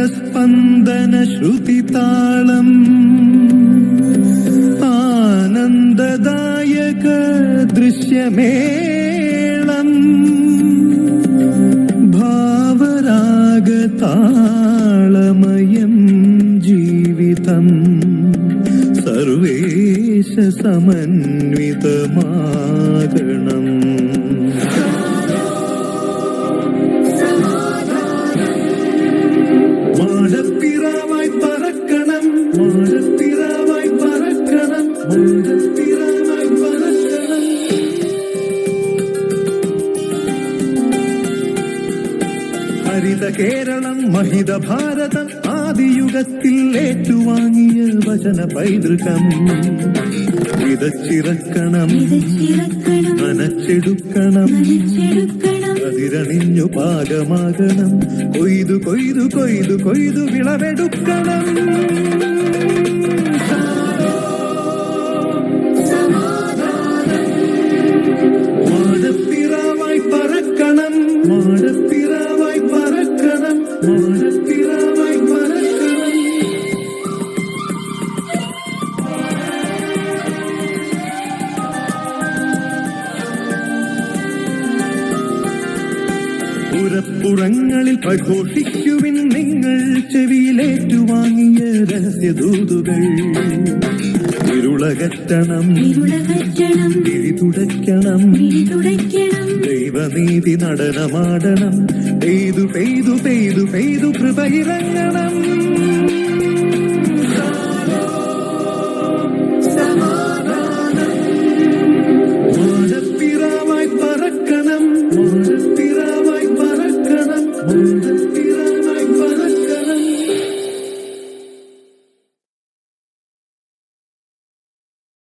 ഹർഷസ്പന്ദന ശ്രുതിതാളം ആനന്ദദായക ദൃശ്യമേളം ഭാവരാഗതാളമയം ജീവിതം സർവേശ സമന്വിതമാകണം. മാടപ്പിറാവായി പറക്കണം, മാടപ്പിറാവായി പറക്കണം, മാടപ്പിറാവായി പറക്കണം. ഹരിത കേരളം മഹിത ഭാരതം ആദിയുഗത്തിൽ ഏറ്റുവാങ്ങിയ വചന പൈതൃകം വിതച്ചിറക്കണം, നനച്ചെടുക്കണം, അതിരണിഞ്ഞു പാകമാകണം, കൊയ്തു കൊയ്തു കൊയ്തു കൊയ്തു വിളവെടുക്കണം. മാടപ്പിറാവായി പറക്കണം, മാടപ്പിറാവായി പറക്കണം, മാടപ്പിറാവായി പറക്കണം. പുറപ്പുറങ്ങളിൽ പ്രഘോഷിക്കുവിൻ നിങ്ങൾ ചെവിയിലേറ്റുവാങ്ങിയ രഹസ്യദൂതുകൾ. ഇരുളകറ്റണം, തിരിതുടയ്ക്കണം, ദൈവനീതി നടനമാടണം, പെയ്തു പെയ്തു പെയ്തു പെയ്തു കൃപയിറങ്ങണം. മാടപ്പിറാവായി പറക്കണം, മാടപ്പിറാവായി പറക്കണം, മാടപ്പിറാവായി